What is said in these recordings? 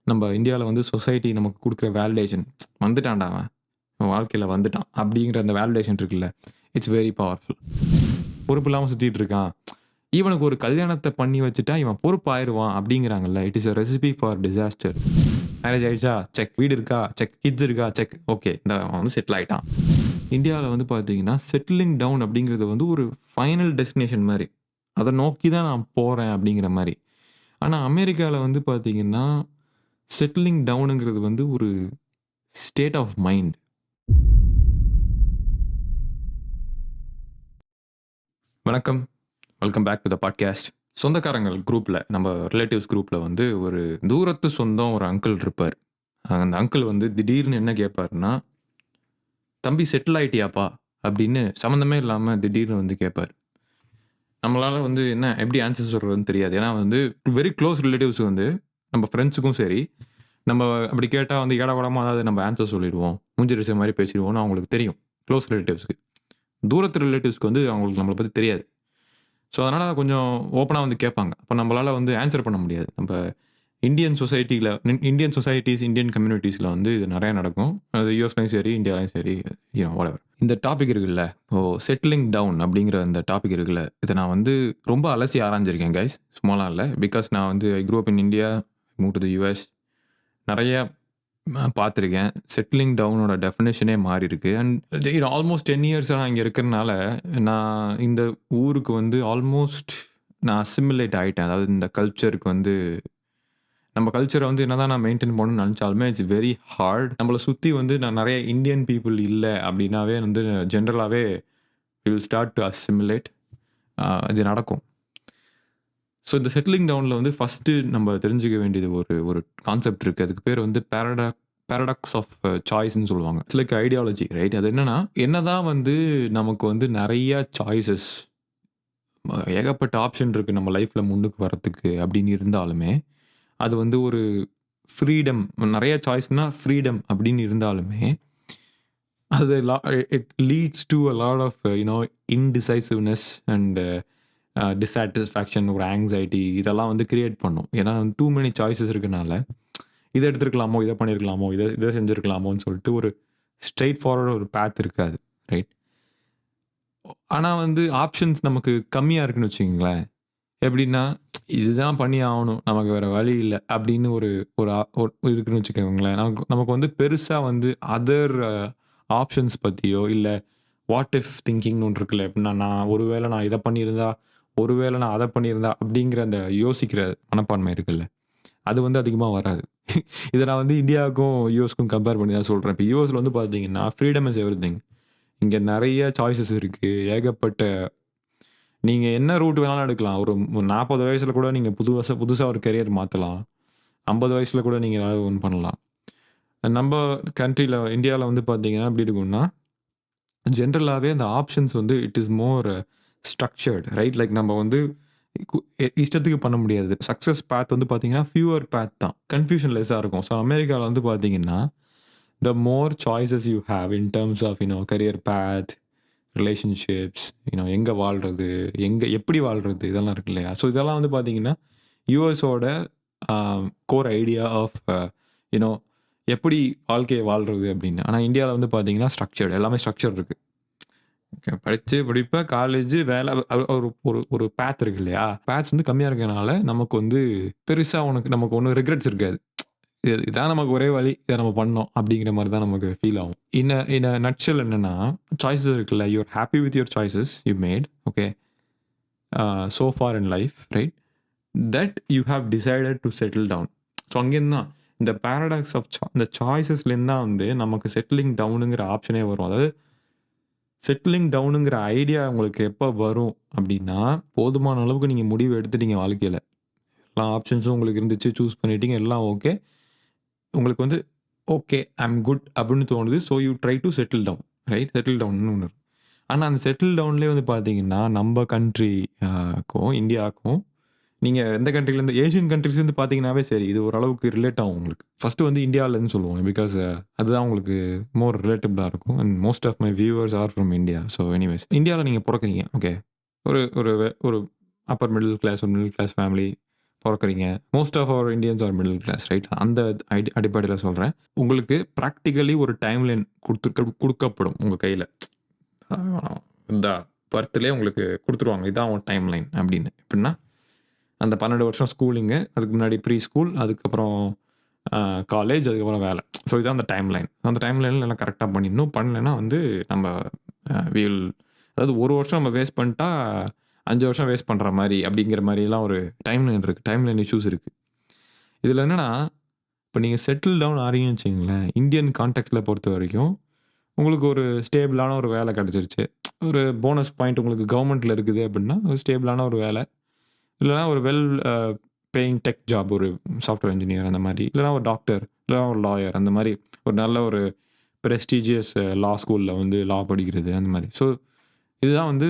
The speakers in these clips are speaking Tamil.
நம்ம இந்தியாவில் வந்து சொசைட்டி நமக்கு கொடுக்குற வேலிடேஷன், வந்துட்டான்டா அவன் வாழ்க்கையில் வந்துட்டான் அப்படிங்கிற அந்த வேலிடேஷன் இருக்குல்ல, இட்ஸ் வெரி பவர்ஃபுல். பொறுப்பு இல்லாமல் சுற்றிட்டு இருக்கான், இவனுக்கு ஒரு கல்யாணத்தை பண்ணி வச்சுட்டா இவன் பொறுப்பு ஆயிடுவான் அப்படிங்கிறாங்கல்ல. It is a recipe for disaster. Marriage ஆயிடுச்சா, செக். வீடு இருக்கா, செக். கிட்ஸ் இருக்கா, செக். ஓகே, இந்த அவன் வந்து செட்டில் ஆகிட்டான். இந்தியாவில் வந்து பார்த்தீங்கன்னா செட்டிலிங் டவுன் அப்படிங்கிறது வந்து ஒரு ஃபைனல் டெஸ்டினேஷன் மாதிரி, அதை நோக்கி தான் நான் போகிறேன் அப்படிங்கிற மாதிரி. ஆனால் அமெரிக்காவில் வந்து பார்த்தீங்கன்னா செட்டிலிங் டவுனுங்கிறது வந்து ஒரு ஸ்டேட் ஆஃப் மைண்ட். வணக்கம், welcome back to the podcast. சொந்தக்காரங்கள் குரூப்பில், நம்ம ரிலேட்டிவ்ஸ் குரூப்பில் வந்து ஒரு தூரத்து சொந்தம் ஒரு அங்கிள் இருப்பார். அந்த அங்கிள் வந்து திடீர்னு என்ன கேட்பாருன்னா, தம்பி செட்டில் ஆயிட்டியாப்பா அப்படின்னு சம்மந்தமே இல்லாமல் திடீர்னு வந்து கேட்பார். நம்மளால் வந்து என்ன எப்படி ஆன்சர் சொல்கிறதுன்னு தெரியாது. ஏன்னா வந்து வெரி க்ளோஸ் ரிலேட்டிவ்ஸ் வந்து, நம்ம ஃப்ரெண்ட்ஸுக்கும் சரி, நம்ம அப்படி கேட்டால் வந்து ஏடாகூடமாக அதாவது நம்ம ஆன்சர் சொல்லிடுவோம், மூஞ்சி ரிசை மாதிரி பேசிடுவோம்னு அவங்களுக்கு தெரியும். க்ளோஸ் ரிலேட்டிவ்ஸ்க்கு. தூரத்து ரிலேட்டிவ்ஸ்க்கு வந்து அவங்களுக்கு நம்மளை பற்றி தெரியாது. ஸோ அதனால் கொஞ்சம் ஓப்பனாக வந்து கேட்பாங்க. அப்போ நம்மளால் வந்து ஆன்சர் பண்ண முடியாது. நம்ம இந்தியன் சொசைட்டியில், இந்தியன் சொசைட்டிஸ், இந்தியன் கம்யூனிட்டிஸில் வந்து இது நிறையா நடக்கும். அது யூஎஸ்லையும் சரி, இந்தியாலையும் சரி, whatever. இந்த டாபிக் இருக்குல்ல, செட்டிலிங் டவுன் அப்படிங்கிற அந்த டாபிக் இருக்குல்ல, இதை நான் வந்து ரொம்ப அலசி ஆராய்ஞ்சிருக்கேன் கைஸ், சும்மாலாம் இல்லை. பிகாஸ் நான் வந்து ஐ grow up in India, move to the US, நிறையா பார்த்துருக்கேன். செட்டிலிங் டவுனோட டெஃபினேஷனே மாறி இருக்கு. அண்ட் ஆல்மோஸ்ட் 10 இயர்ஸாக நான் இங்கே இருக்கிறனால, நான் இந்த ஊருக்கு வந்து ஆல்மோஸ்ட் நான் அசிமிலேட் ஆகிட்டேன். அதாவது இந்த கல்ச்சருக்கு வந்து, நம்ம கல்ச்சரை வந்து என்னதான் நான் மெயின்டைன் பண்ணணும்னு நினச்சாலுமே இட்ஸ் வெரி ஹார்ட். நம்மளை சுற்றி வந்து நான் நிறைய இந்தியன் பீப்புள் இல்லை அப்படின்னாவே வந்து ஜென்ரலாகவே வில் ஸ்டார்ட் டு அசிமிலேட். இது நடக்கும். ஸோ இந்த செட்டிலிங் டவுனில் வந்து ஃபஸ்ட்டு நம்ம தெரிஞ்சுக்க வேண்டியது ஒரு கான்செப்ட் இருக்குது. அதுக்கு பேர் வந்து பேரடாக்ஸ் ஆஃப் சாய்ஸ்ன்னு சொல்லுவாங்க. It's like ideology, right? அது என்னதான் வந்து நமக்கு வந்து நிறைய சாய்ஸஸ், ஏகப்பட்ட ஆப்ஷன் இருக்குது நம்ம லைஃப்பில் முன்னுக்கு வரத்துக்கு அப்படின்னு இருந்தாலுமே, அது வந்து ஒரு ஃப்ரீடம், நிறைய சாய்ஸ்னால் ஃப்ரீடம் அப்படின்னு இருந்தாலுமே, அது it leads to a lot of indecisiveness and dissatisfaction, ஒரு ஆங்ஸைட்டி, இதெல்லாம் வந்து கிரியேட் பண்ணும். ஏன்னா வந்து டூ மெனி சாய்ஸஸ் இருக்கனால, இதை எடுத்துருக்கலாமோ, இதை பண்ணியிருக்கலாமோ, இதை செஞ்சுருக்கலாமோன்னு சொல்லிட்டு ஒரு ஸ்ட்ரெயிட் ஃபார்வர்ட் ஒரு பேத் இருக்காது, ரைட்? ஆனால் வந்து ஆப்ஷன்ஸ் நமக்கு கம்மியாக இருக்குன்னு வச்சுக்கோங்களேன். எப்படின்னா, இதுதான் பண்ணி ஆகணும், நமக்கு வேறு வழி இல்லை அப்படின்னு ஒரு இருக்குன்னு வச்சுக்கோங்களேன். நமக்கு வந்து பெருசாக வந்து அதர் ஆப்ஷன்ஸ் பற்றியோ, இல்லை வாட் இஃப் திங்கிங்னு ஒன்று இருக்குல்ல, எப்படின்னா நான் இதை பண்ணியிருந்தா, ஒருவேளை நான் அதை பண்ணியிருந்தா அப்படிங்கிற அந்த யோசிக்கிற மனப்பான்மை இருக்குல்ல, அது வந்து அதிகமாக வராது. இதை நான் வந்து இந்தியாவுக்கும் யூஎஸ்க்கும் கம்பேர் பண்ணி தான் சொல்கிறேன். இப்போ யூஎஸில் வந்து பார்த்தீங்கன்னா ஃப்ரீடம் இஸ் எவ்ரிதிங். இங்கே நிறைய சாய்ஸஸ் இருக்குது, ஏகப்பட்ட. நீங்கள் என்ன ரூட் வேணாலும் எடுக்கலாம். ஒரு 40 வயசில் கூட நீங்கள் புதுசாக ஒரு கெரியர் மாற்றலாம். 50 வயசில் கூட நீங்கள் ஏதாவது ஒன்று பண்ணலாம். நம்ம கண்ட்ரியில், இந்தியாவில் வந்து பார்த்தீங்கன்னா எப்படி இருக்கும்னா, ஜென்ரலாகவே அந்த ஆப்ஷன்ஸ் வந்து it is more structured, right? Like நம்ம வந்து இஷ்டத்துக்கு பண்ண முடியாது. சக்ஸஸ் பேத் வந்து பார்த்தீங்கன்னா ஃபியூவர் பேத் தான், கன்ஃபியூஷன் லெஸ்ஸாக இருக்கும். ஸோ அமெரிக்காவில் வந்து பார்த்தீங்கன்னா the more choices you have in terms of career path, relationships, எங்கே வாழ்கிறது, எப்படி வாழ்கிறது, இதெல்லாம் இருக்கு இல்லையா? ஸோ இதெல்லாம் வந்து பார்த்தீங்கன்னா யூஎஸோட கோர் ஐடியா ஆஃப் எப்படி வாழ்க்கையை வாழ்கிறது அப்படின்னு. ஆனால் இந்தியாவில் வந்து பார்த்தீங்கன்னா ஸ்ட்ரக்சர்டு, எல்லாமே ஸ்ட்ரக்சர் இருக்குது. படிப்பை, காலேஜ், வேலை, ஒரு பேத் இருக்கு இல்லையா? பேத்ஸ் வந்து கம்மியாக இருக்கனால நமக்கு வந்து பெருசாக நமக்கு ஒன்றும் ரிக்ரெட்ஸ் இருக்காது. இதான் நமக்கு ஒரே வழி, இதை நம்ம பண்ணோம் அப்படிங்கிற மாதிரி தான் நமக்கு ஃபீல் ஆகும். இன் அ நட்ஷல் என்னென்னா, சாய்ஸஸ் இருக்குல்ல, you are happy with your choices you made, okay, so far in life, right? That you have decided to settle down. So அங்கேருந்து தான் இந்த பேரடாக்ஸ் ஆஃப் இந்த சாய்ஸஸ்லேருந்து தான் வந்து நமக்கு செட்டிலிங் டவுனுங்கிற ஆப்ஷனே வரும். அதாவது செட்டிலிங் டவுனுங்கிற ஐடியா உங்களுக்கு எப்போ வரும் அப்படின்னா, போதுமான அளவுக்கு நீங்கள் முடிவு எடுத்துட்டீங்க வாழ்க்கையில், எல்லா ஆப்ஷன்ஸும் உங்களுக்கு இருந்துச்சு, சூஸ் பண்ணிட்டீங்க, எல்லாம் ஓகே, உங்களுக்கு வந்து ஓகே ஐம் குட் அப்படின்னு தோணுது. So you try to settle down, right? Settle டவுன்னு ஒன்று. ஆனால் அந்த செட்டில் டவுன்லேயே வந்து பார்த்தீங்கன்னா நம்ம கண்ட்ரிக்கும் இந்தியாவுக்கும், நீங்கள் எந்த கண்ட்ரிலேருந்து, ஏஷியன் கண்ட்ரிஸ்லேருந்து பார்த்தீங்கன்னாவே சரி, இது ஓரளவுக்கு ரிலேட் ஆகும் உங்களுக்கு. ஃபஸ்ட்டு வந்து இந்தியாவிலேருந்து சொல்லுவோம், பிகாஸ் அதுதான் உங்களுக்கு மோர் ரிலேட்டபிளாக இருக்கும். And most of my viewers are from India. So anyways, இந்தியாவில் நீங்கள் பிறக்கிறீங்க, ஓகே, ஒரு ஒரு அப்பர் மிடில் கிளாஸ், ஒரு மிடில் கிளாஸ் ஃபேமிலி, பிறக்குறீங்க. Most of our Indians are middle class right? அந்த அடிப்படையில் சொல்கிறேன். உங்களுக்கு ப்ராக்டிக்கலி ஒரு டைம் லைன் கொடுக்கப்படும் உங்கள் கையில். இந்த பர்த்லேயே உங்களுக்கு கொடுத்துருவாங்க, இதான் உன் டைம் லைன் அப்படின்னு. எப்படின்னா அந்த 12 வருஷம் ஸ்கூலிங்கு, அதுக்கு முன்னாடி ப்ரீ ஸ்கூல், அதுக்கப்புறம் காலேஜ், அதுக்கப்புறம் வேலை. ஸோ இதுதான் அந்த டைம் லைன். அந்த டைம் லைனில் எல்லாம் கரெக்டாக பண்ணிடணும். பண்ணலைன்னா வந்து நம்ம வீல், அதாவது ஒரு வருஷம் நம்ம வேஸ்ட் பண்ணிட்டா 5 வருஷம் வேஸ்ட் பண்ணுற மாதிரி அப்படிங்கிற மாதிரிலாம் ஒரு டைம் லைன் இருக்குது. டைம் லைன் இஷ்யூஸ் இருக்குது. இதில் என்னென்னா, இப்போ நீங்கள் செட்டில் டவுன் ஆறீங்கன்னு வச்சுங்களேன், இந்தியன் கான்டெக்ஸ்டில் பொறுத்த வரைக்கும் உங்களுக்கு ஒரு ஸ்டேபிளான ஒரு வேலை கிடச்சிருச்சு. ஒரு போனஸ் பாயிண்ட் உங்களுக்கு கவர்மெண்ட்டில் இருக்குது அப்படின்னா, ஒரு ஸ்டேபிளான ஒரு வேலை, இல்லைனா ஒரு வெல் பேயிங் டெக் ஜாப், ஒரு சாஃப்ட்வேர் இன்ஜினியர் அந்த மாதிரி, இல்லைனா ஒரு டாக்டர், இல்லைனா ஒரு லாயர், அந்த மாதிரி ஒரு நல்ல ஒரு ப்ரெஸ்டீஜியஸ் லா ஸ்கூலில் வந்து லா படிக்கிறது அந்த மாதிரி. ஸோ இதுதான் வந்து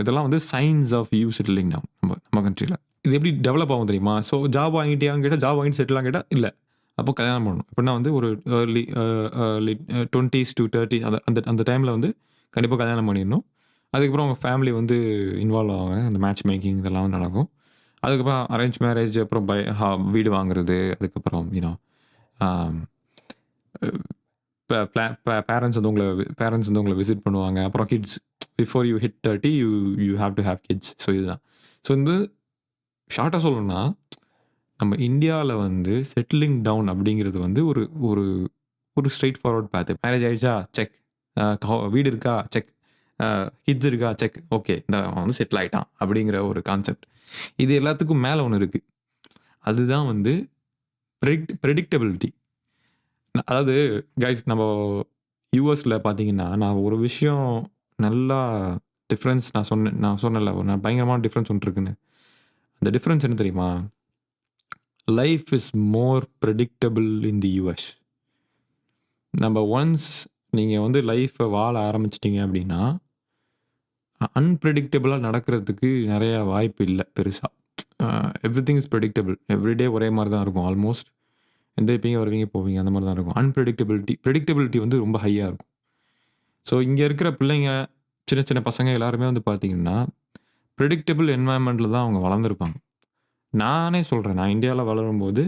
இதெல்லாம் வந்து signs of you settling down நம்ம கண்ட்ரியில். இது எப்படி டெவலப் ஆகும் தெரியுமா? ஸோ ஜாப் வாங்கிட்டியான்னு கேட்டால், ஜாப் வாங்கிட்டு செட்டிலாக கேட்டால் இல்லை. அப்போ கல்யாணம் பண்ணணும். எப்படின்னா வந்து ஒரு ஏர்லி 20s to 30 அந்த அந்த டைமில் வந்து கண்டிப்பாக கல்யாணம் பண்ணிடணும். அதுக்கப்புறம் அவங்க ஃபேமிலி வந்து இன்வால்வ் ஆவாங்க. அந்த மேட்ச் மேக்கிங் இதெல்லாம் வந்து நடக்கும். அதுக்கப்புறம் அரேஞ்ச் மேரேஜ், அப்புறம் வீடு வாங்குறது, அதுக்கப்புறம் பேரண்ட்ஸ் வந்து உங்களை விசிட் பண்ணுவாங்க. அப்புறம் kids, before you hit 30 you have to have kids. So இதுதான். ஸோ வந்து ஷார்ட்டாக சொல்லணும்னா, நம்ம இந்தியாவில் வந்து செட்டிலிங் டவுன் அப்படிங்கிறது வந்து ஒரு ஒரு ஒரு ஸ்ட்ரெயிட் ஃபார்வர்ட் பேத்து. மேரேஜ் ஆகிடுச்சா, செக். வீடு இருக்கா, செக். கிட்ஸ் இருக்கா, செக். ஓகே, இந்த அவன் வந்து செட்டில் ஆகிட்டான் அப்படிங்கிற ஒரு கான்செப்ட். இது எல்லாத்துக்கும் மேலே ஒன்று இருக்குது. அதுதான் வந்து ப்ரெடிக்டபிலிட்டி. அதாவது கைஸ், நம்ம யூஎஸில் பார்த்தீங்கன்னா, நான் ஒரு விஷயம் நல்லா டிஃப்ரென்ஸ் நான் சொன்னேன்ல, நான் பயங்கரமான டிஃப்ரென்ஸ் ஒன்று இருக்குன்னு. அந்த டிஃப்ரென்ஸ் என்ன தெரியுமா? Life is more predictable in the US. நம்ம ஒன்ஸ் நீங்கள் வந்து லைஃப்பை வாழ ஆரம்பிச்சிட்டிங்க அப்படின்னா, அன்பிரடிக்டபிளாக நடக்கிறதுக்கு நிறையா வாய்ப்பு இல்லை பெருசாக. Everything is predictable. எவ்ரிடே ஒரே மாதிரி தான் இருக்கும் ஆல்மோஸ்ட். எந்திரிப்பீங்க, வருவீங்க, போவீங்க, அந்த மாதிரி தான் இருக்கும். ப்ரெடிக்டபிலிட்டி வந்து ரொம்ப ஹையாக இருக்கும். ஸோ இங்கே இருக்கிற பிள்ளைங்க, சின்ன சின்ன பசங்க எல்லாருமே வந்து பார்த்தீங்கன்னா, ப்ரெடிக்டபிள் என்வாயன்மெண்ட்டில் தான் அவங்க வளர்ந்துருப்பாங்க. நானே சொல்கிறேன், நான் இந்தியாவில் வளரும்போது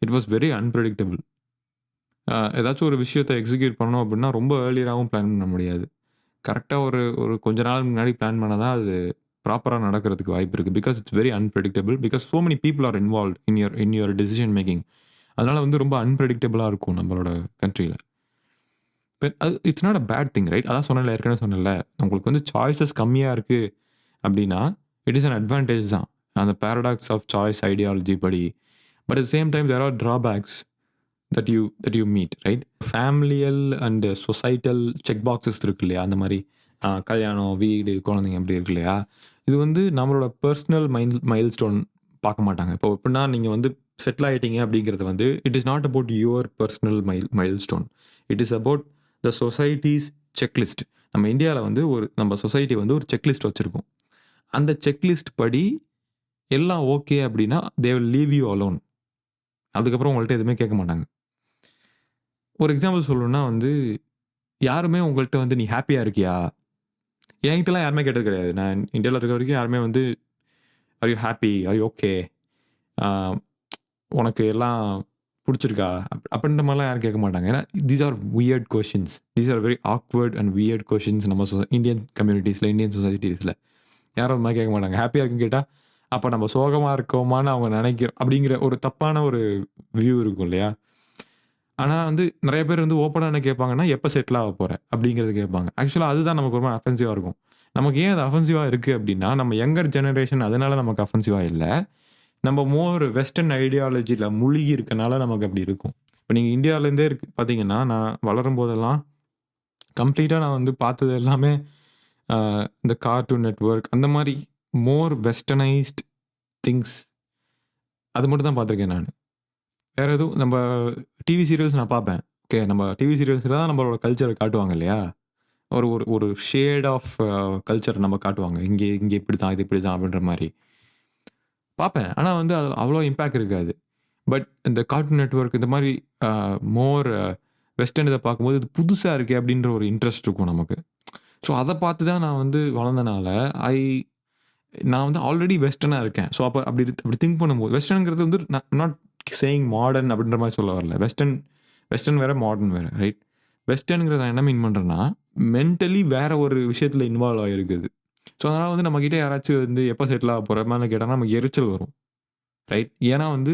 இட் வாஸ் வெரி அன்பிரடிக்டபிள். ஏதாச்சும் ஒரு விஷயத்தை எக்ஸிக்யூட் பண்ணோம் அப்படின்னா ரொம்ப ஏர்லியராகவும் பிளான் பண்ண முடியாது. கரெக்டாக ஒரு கொஞ்ச நாள் முன்னாடி பிளான் பண்ணால் தான் அது ப்ராப்பராக நடக்கிறதுக்கு வாய்ப்பு இருக்குது. Because it's very unpredictable. Because so many people are involve in your decision making. அதனால் வந்து ரொம்ப அன்பிரடிக்டபிளாக இருக்கும் நம்மளோட கண்ட்ரியில். அது it's not a bad thing, right? அதான் சொன்னல, ஏற்கனவே சொன்னல, உங்களுக்கு வந்து சாய்ஸஸ் கம்மியாக இருக்குது அப்படின்னா இட் இஸ் அன் அட்வான்டேஜ் தான். அந்த பேரடாக்ஸ் ஆஃப் சாய்ஸ் ஐடியாலஜி படி. But at same time there are drawbacks that you meet, right? Familial and societal check boxes இருக்கு இல்லையா? அந்த மாதிரி கல்யாணம், வீடு, குழந்தைங்க அப்படி இருக்கு இல்லையா? இது வந்து நம்மளோட பர்சனல் மைல் ஸ்டோன் பார்க்க மாட்டாங்க. இப்போ எப்படின்னா, நீங்கள் வந்து செட்டில் ஆகிட்டீங்க அப்படிங்கிறது வந்து it is not about your personal mile stone. It is about the societies checklist. நம்ம இந்தியாவில் வந்து நம்ம சொசைட்டி வந்து ஒரு செக்லிஸ்ட் வச்சுருக்கோம். அந்த செக்லிஸ்ட் படி எல்லாம் ஓகே அப்படின்னா they will leave you alone. அதுக்கப்புறம் உங்கள்கிட்ட எதுவுமே கேட்க மாட்டாங்க. ஒரு எக்ஸாம்பிள் சொல்லணும்னா வந்து, யாருமே உங்கள்கிட்ட வந்து நீ ஹாப்பியாக இருக்கியா? என்கிட்டலாம் யாருமே கேட்டது கிடையாது. நான் இந்தியாவில் இருக்க வரைக்கும் யாருமே வந்து are you happy, are you okay, உனக்கு எல்லாம் பிடிச்சிருக்கா அப்படின்ற மாதிரிலாம் யாரும் கேட்க மாட்டாங்க. ஏன்னா these are weird questions. These are very awkward and weird questions. நம்ம இந்தியன் கம்யூனிட்டிஸில், இந்தியன் சொசைட்டிஸில் யாரும் அது மாதிரி கேட்க மாட்டாங்க. ஹாப்பியாக இருக்குன்னு கேட்டால் அப்போ நம்ம சோகமாக இருக்கோமான்னு அவங்க நினைக்கிறோம் அப்படிங்கிற ஒரு தப்பான ஒரு வியூ இருக்கும் இல்லையா? ஆனால் வந்து நிறைய பேர் வந்து ஓப்பனாக என்ன கேட்பாங்கன்னா, எப்போ செட்டில் ஆக போகிற அப்படிங்கிறது கேட்பாங்க. ஆக்சுவலாக அதுதான் நமக்கு ரொம்ப அஃபென்சிவாக இருக்கும். நமக்கு ஏன் அது அஃபென்சிவாக இருக்குது அப்படின்னா, நம்ம யங்கர் ஜெனரேஷன் அதனால நமக்கு அஃபென்சிவாக இல்லை. நம்ம மோர் வெஸ்டர்ன் ஐடியாலஜியில் மூழ்கி இருக்கனால நமக்கு அப்படி இருக்கும். இப்போ நீங்கள் இந்தியாவிலேருந்தே பார்த்தீங்கன்னா, நான் வளரும் போதெல்லாம் கம்ப்ளீட்டாக நான் வந்து பார்த்தது எல்லாமே இந்த கார்ட்டூன் நெட்வொர்க், அந்த மாதிரி மோர் வெஸ்டர்னைஸ்ட் திங்ஸ், அது மட்டும் தான் பார்த்துருக்கேன் நான். வேறு எதுவும் நம்ம டிவி சீரியல்ஸ் நான் பார்ப்பேன். ஓகே, நம்ம டிவி சீரியல்ஸில் தான் நம்மளோட கல்ச்சரை காட்டுவாங்க இல்லையா? ஒரு ஒரு ஒரு ஷேட் ஆஃப் கல்ச்சர் நம்ம காட்டுவாங்க. இங்கே இப்படி தான், இது இப்படி தான் அப்படின்ற மாதிரி பார்ப்பேன். ஆனால் வந்து அதில் அவ்வளோ இம்பேக்ட் இருக்காது. பட் இந்த கார்ட்டூன் நெட்வொர்க், இந்த மாதிரி மோர் வெஸ்டர்ன் இதை பார்க்கும்போது இது புதுசாக இருக்குது அப்படின்ற ஒரு இன்ட்ரெஸ்ட் இருக்கும் நமக்கு. ஸோ அதை பார்த்து தான் நான் வந்து வளர்ந்தனால நான் வந்து ஆல்ரெடி வெஸ்டர்னாக இருக்கேன். ஸோ அப்போ அப்படி திங்க் பண்ணும்போது வெஸ்டர்னுங்கிறது வந்து நாட் சேயிங் மாடர்ன் அப்படின்ற மாதிரி சொல்ல வரல. வெஸ்டர்ன் வேறு, மாடர்ன் வேறு, ரைட்? வெஸ்டர்னுங்கிறத நான் என்ன மீன் பண்ணுறேன்னா, மென்டலி வேற ஒரு விஷயத்தில் இன்வால்வ் ஆகிருக்குது. ஸோ அதனால் வந்து நம்மக்கிட்ட யாராச்சும் வந்து எப்போ செட்டில் ஆக போகிற மாதிரி கேட்டால் நமக்கு எரிச்சல் வரும், ரைட்? ஏன்னா வந்து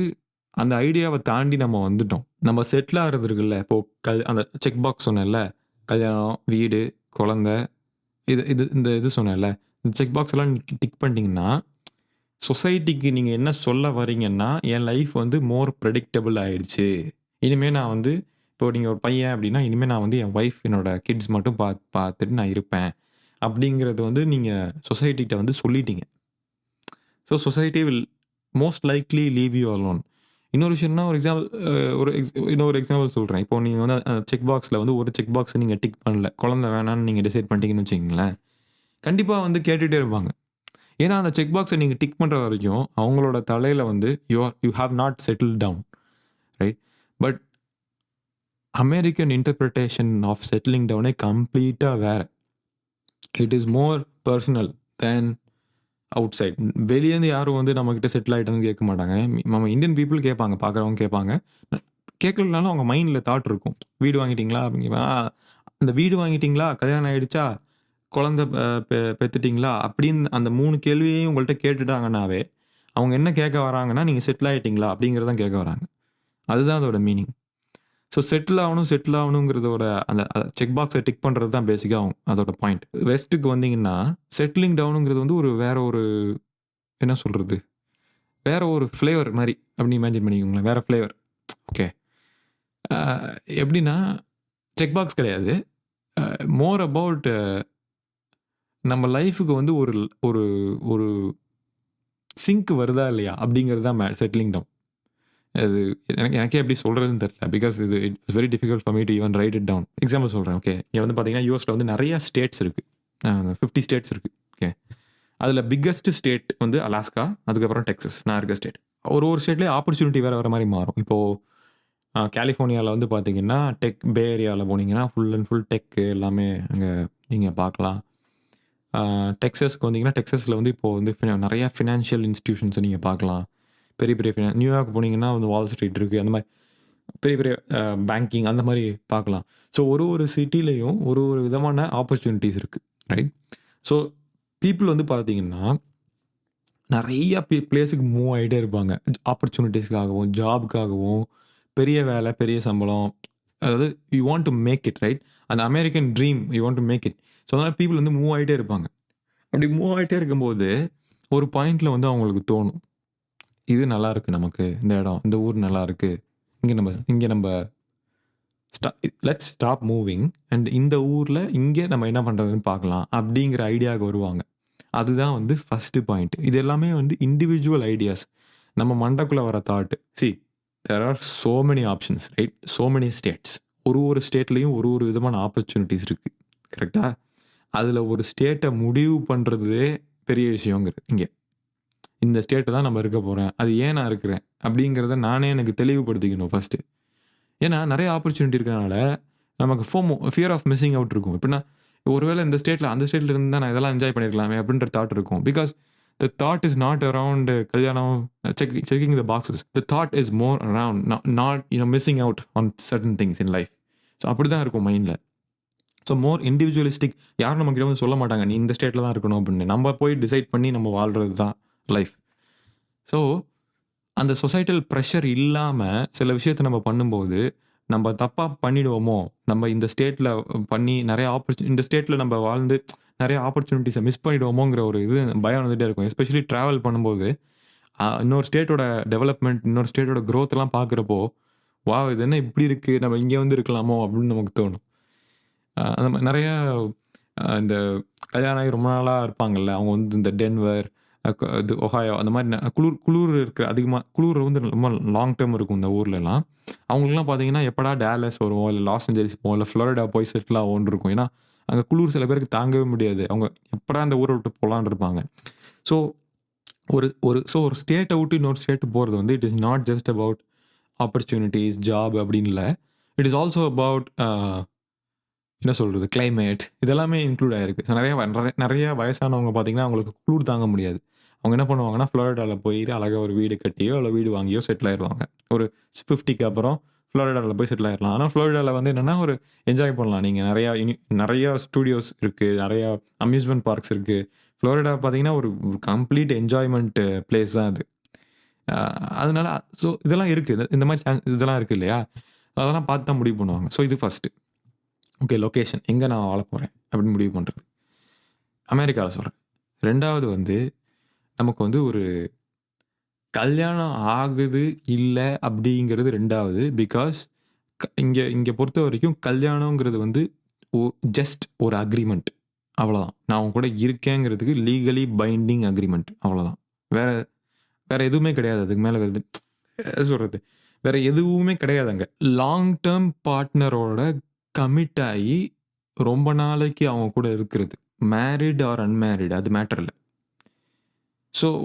அந்த ஐடியாவை தாண்டி நம்ம வந்துட்டோம். நம்ம செட்டில் ஆகிறது இருக்குல்ல, இப்போது அந்த செக் பாக்ஸ் சொன்னேன்ல, கல்யாணம், வீடு, குழந்தை, இது சொன்னேன்ல, இந்த செக் பாக்ஸ் எல்லாம் டிக் பண்ணிட்டீங்கன்னா, சொசைட்டிக்கு நீங்கள் என்ன சொல்ல வரீங்கன்னா, என் லைஃப் வந்து மோர் ப்ரெடிக்டபிள் ஆயிடுச்சு. இனிமேல் நான் வந்து இப்போ நீங்கள் ஒரு பையன் அப்படின்னா, இனிமேல் நான் வந்து என் ஒய்ஃப், என்னோட கிட்ஸ் மட்டும் பார்த்துட்டு நான் இருப்பேன் அப்படிங்கிறது வந்து நீங்கள் சொசைட்டிகிட்ட வந்து சொல்லிட்டீங்க. So society will most likely leave you alone. இன்னொரு விஷயம்னா, இன்னொரு எக்ஸாம்பிள் சொல்கிறேன். இப்போ நீங்கள் வந்து செக் பாக்ஸில் வந்து ஒரு செக் பாக்ஸை நீங்கள் டிக் பண்ணல, குழந்தை வேணான்னு நீங்கள் டிசைட் பண்ணிட்டீங்கன்னு வச்சுக்கங்களேன், கண்டிப்பாக வந்து கேட்டுகிட்டே இருப்பாங்க. ஏன்னா அந்த செக் பாக்ஸை நீங்கள் டிக் பண்ணுற வரைக்கும் அவங்களோட தலையில் வந்து you have not settle down, right? But American interpretation of settling டவுனே கம்ப்ளீட்டாக வேறு. It is more personal than outside. வெளியேருந்து யாரும் வந்து நம்மக்கிட்ட செட்டில் ஆகிட்டேன்னு கேட்க மாட்டாங்க. நம்ம இந்தியன் பீப்புள் கேட்பாங்க, பார்க்குறவங்க கேட்பாங்க. கேட்கலனாலும் அவங்க மைண்டில் தாட் இருக்கும். வீடு வாங்கிட்டீங்களா அப்படிங்க, அந்த வீடு வாங்கிட்டீங்களா, கல்யாணம் ஆகிடுச்சா, குழந்தை பெற்றுட்டிங்களா அப்படின்னு அந்த 3 கேள்வியையும் உங்கள்கிட்ட கேட்டுட்டாங்கன்னாவே அவங்க என்ன கேட்க வராங்கன்னா, நீங்கள் செட்டில் ஆகிட்டீங்களா அப்படிங்கிறதான் கேட்க வராங்க. அதுதான் அதோட மீனிங். ஸோ செட்டில் ஆகணுங்கிறதோட அந்த செக் பாக்ஸை டிக் பண்ணுறது தான் பேசிக்காக ஆகும், அதோட பாயிண்ட். வெஸ்ட்டுக்கு வந்தீங்கன்னா செட்டிலிங் டவுனுங்கிறது வந்து வேற ஒரு என்ன சொல்கிறது, வேற ஒரு ஃப்ளேவர் மாதிரி அப்படின்னு இமேஜின் பண்ணிக்கோங்களேன். வேற ஃப்ளேவர். ஓகே, எப்படின்னா செக் பாக்ஸ் கிடையாது, மோர் அபவுட் நம்ம லைஃபுக்கு வந்து ஒரு ஒரு ஒரு சிங்க் வருதா இல்லையா அப்படிங்கிறது தான் செட்டிலிங் டவுன். அது எனக்கே எப்படி சொல்கிறதுன்னு தெரியல. Because it's very difficult for me to even write it down. Example சொல்கிறேன். ஓகே, இங்கே வந்து பார்த்தீங்கன்னா யூஎஸில் வந்து நிறைய ஸ்டேட்ஸ் இருக்குது, 50 ஸ்டேட்ஸ் இருக்குது. ஓகே, அதில் பிக்கஸ்ட் ஸ்டேட் வந்து அலாஸ்கா, அதுக்கப்புறம் டெக்ஸஸ், நான் இருக்க ஸ்டேட். ஒரு ஸ்டேட்லேயே ஆப்பர்ச்சுனிட்டி வேறு மாதிரி மாறும். இப்போது கலிஃபோர்னியாவில் வந்து பார்த்தீங்கன்னா பே ஏரியாவில் போனீங்கன்னா ஃபுல் அண்ட் ஃபுல் டெக்கு எல்லாமே அங்கே நீங்கள் பார்க்கலாம். டெக்ஸஸ்க்கு வந்தீங்கன்னா டெக்ஸஸில் வந்து இப்போது வந்து நிறையா ஃபினான்ஷியல் இன்ஸ்டிடியூஷன்ஸை நீங்கள் பார்க்கலாம். பெரிய பெரிய நியூயார்க் போனீங்கன்னா வந்து வால் ஸ்ட்ரீட் இருக்குது, அந்த மாதிரி பெரிய பெரிய பேங்கிங் அந்த மாதிரி பார்க்கலாம். ஸோ ஒரு சிட்டிலையும் ஒரு விதமான ஆப்பர்ச்சுனிட்டிஸ் இருக்குது, ரைட்? ஸோ பீப்புள் வந்து பார்த்தீங்கன்னா நிறையா பிளேஸுக்கு மூவ் ஆகிட்டே இருப்பாங்க, ஆப்பர்ச்சுனிட்டிஸ்க்காகவும் ஜாபுக்காகவும். பெரிய வேலை, பெரிய சம்பளம், அதாவது you want to make it, right? அந்த American dream you want to make it. So அதனால் பீப்புள் வந்து மூவ் ஆகிட்டே இருப்பாங்க. அப்படி மூவ் ஆகிட்டே இருக்கும்போது ஒரு பாயிண்டில் வந்து அவங்களுக்கு தோணும், இது நல்லா இருக்குது, நமக்கு இந்த இடம், இந்த ஊர் நல்லா இருக்குது, இங்கே நம்ம லெட்ஸ் ஸ்டாப் மூவிங் அண்ட் இந்த ஊரில் இங்கே நம்ம என்ன பண்ணுறதுன்னு பார்க்கலாம் அப்படிங்கிற ஐடியாவுக்கு வருவாங்க. அதுதான் வந்து ஃபஸ்ட்டு பாயிண்ட். இது எல்லாமே வந்து இண்டிவிஜுவல் ஐடியாஸ், நம்ம மண்டக்குள்ளே வர thought. There are so many options, right? So many states. ஒரு ஸ்டேட்லேயும் ஒரு விதமான ஆப்பர்ச்சுனிட்டிஸ் இருக்குது, கரெக்டாக? அதில் ஒரு ஸ்டேட்டை முடிவு பண்ணுறதே பெரிய விஷயங்கிறது. இங்கே இந்த ஸ்டேட்டை தான் நம்ம இருக்க போகிறேன், அது ஏன் நான் இருக்கிறேன் அப்படிங்கிறத நானே எனக்கு தெளிவுபடுத்திக்கணும் ஃபஸ்ட்டு. ஏன்னா நிறைய ஆப்பர்ச்சுனிட்டி இருக்கிறனால நமக்கு ஃபியர் ஆஃப் மிஸ்ஸிங் அவுட் இருக்கும். எப்படின்னா, ஒருவேளை இந்த ஸ்டேட்டில் அந்த ஸ்டேட்டில் இருந்தால் நான் இதெல்லாம் என்ஜாய் பண்ணியிருக்கலாமே அப்படின்ற தாட் இருக்கும். Because the thought is not around kalyanam, checking the boxes. The thought is more around not missing out on certain things in life. So அப்படி தான் இருக்கும் மைண்டில். So more individualistic. யாரும் நம்மக்கிட்ட வந்து சொல்ல மாட்டாங்க நீ இந்த ஸ்டேட்டில் தான் இருக்கணும் அப்படின்னு. நம்ம போய் டிசைட் பண்ணி நம்ம வாழ்கிறது தான் லைஃப். ஸோ அந்த சொசைட்டல் ப்ரெஷர் இல்லாமல் சில விஷயத்தை நம்ம பண்ணும்போது நம்ம தப்பாக பண்ணிடுவோமோ, நம்ம இந்த ஸ்டேட்டில் பண்ணி நிறைய இந்த ஸ்டேட்டில் நம்ம வாழ்ந்து நிறைய ஆப்பர்ச்சுனிட்டிஸை மிஸ் பண்ணிடுவோமோங்கிற ஒரு பயம் வந்துகிட்டே இருக்கும். எஸ்பெஷலி ட்ராவல் பண்ணும்போது இன்னொரு ஸ்டேட்டோட டெவலப்மெண்ட், இன்னொரு ஸ்டேட்டோட க்ரோத்லாம் பார்க்குறப்போ, வா இது என்ன இப்படி இருக்குது, நம்ம இங்கே வந்து இருக்கலாமோ அப்படின்னு நமக்கு தோணும். அந்த மாதிரி நிறையா இந்த கல்யாணம் ஆகி ரொம்ப நாளாக இருப்பாங்கள்ல, அவங்க வந்து இந்த டென்வர், இது ஒஹாயோ, அந்த மாதிரி குளிர் இருக்கிற அதிகமாக குளிர் வந்து ரொம்ப லாங் டேர்ம் இருக்கும் இந்த ஊர்லலாம். அவங்களுக்குலாம் பார்த்தீங்கன்னா எப்படா டேலஸ் வருவோம், இல்லை லாஸ் ஏஞ்சல்ஸ் போவோம், இல்லை ஃப்ளோரிடா போய் செட்டில் ஆகும்னு இருக்கும். ஏன்னா அங்கே குளிர் சில பேருக்கு தாங்கவே முடியாது. அவங்க எப்படா அந்த ஊரை விட்டு போகலான்னு இருப்பாங்க. ஸோ ஒரு ஸ்டேட்டை விட்டு இன்னொரு ஸ்டேட்டு போகிறது வந்து it is not just about opportunities, job அப்படின்னு இல்லை. இட் இஸ் ஆல்சோ அபவுட் என்ன கிளைமேட், இதெல்லாமே இன்க்ளூட் ஆகிருக்கு. ஸோ நிறைய வயசானவங்க பார்த்தீங்கன்னா அவங்களுக்கு குளிர் தாங்க முடியாது. அவங்க என்ன பண்ணுவாங்கன்னா, ஃப்ளோரிடால போய் அழகா ஒரு வீடு கட்டியோ, இல்ல வீடு வாங்கியோ செட்டில் ஆயிருவாங்க. ஒரு 50க்கு அப்புறம் ஃப்ளோரிடால போய் செட்டில் ஆயிரலாம். ஆனா ஃப்ளோரிடால வந்து என்னன்னா, ஒரு என்ஜாய் பண்ணலாம். நீங்க நெறையா ஸ்டூடியோஸ் இருக்கு. நெறையா அம்யூஸ்மென்ட் பார்க்ஸ் இருக்கு. ஃப்ளோரிடா பார்த்தீங்கன்னா, ஒரு ஒரு கம்ப்ளீட் என்ஜாய்மென்ட் பிளேஸ் தான் அது. அ அதனால இதெல்லாம் இருக்கு. இந்த மாரி இதெல்லாம் இருக்கு இல்லையா? அதெல்லாம் பார்த்து தான் முடிவு பண்ணுவாங்க. இது ஃபர்ஸ்ட்டு. Okay, location. எங்க நான் வாழப் போறேன் அப்படின்னு முடிவு பண்றது. அமெரிக்கால சொல்றேன். 2வது வந்து நமக்கு வந்து ஒரு கல்யாணம் ஆகுது, இல்ல அப்படிங்கிறது 2வது. பிகாஸ் இங்க இங்க பொறுத்தவரைக்கும் கல்யாணம்ங்கிறது வந்து ஒ ஜஸ்ட் ஒரு அக்ரீமெண்ட். அவ்வளோதான். நான் உன் கூட இருக்கேங்கிறதுக்கு லீகலி பைண்டிங் அக்ரீமெண்ட். அவ்வளோதான். வேற வேற எதுவுமே கிடையாது. அதுக்கு மேல வேற சொல்றது. வேற எதுவுமே கிடையாது அங்க. லாங் டெர்ம் பார்ட்னரோட கமிட் ஆயி ரொம்ப நாளைக்கு அவங்க கூட இருக்கிறது. மேரிட் ஆர் அன்மேரிட் அது மேட்டர் இல்ல.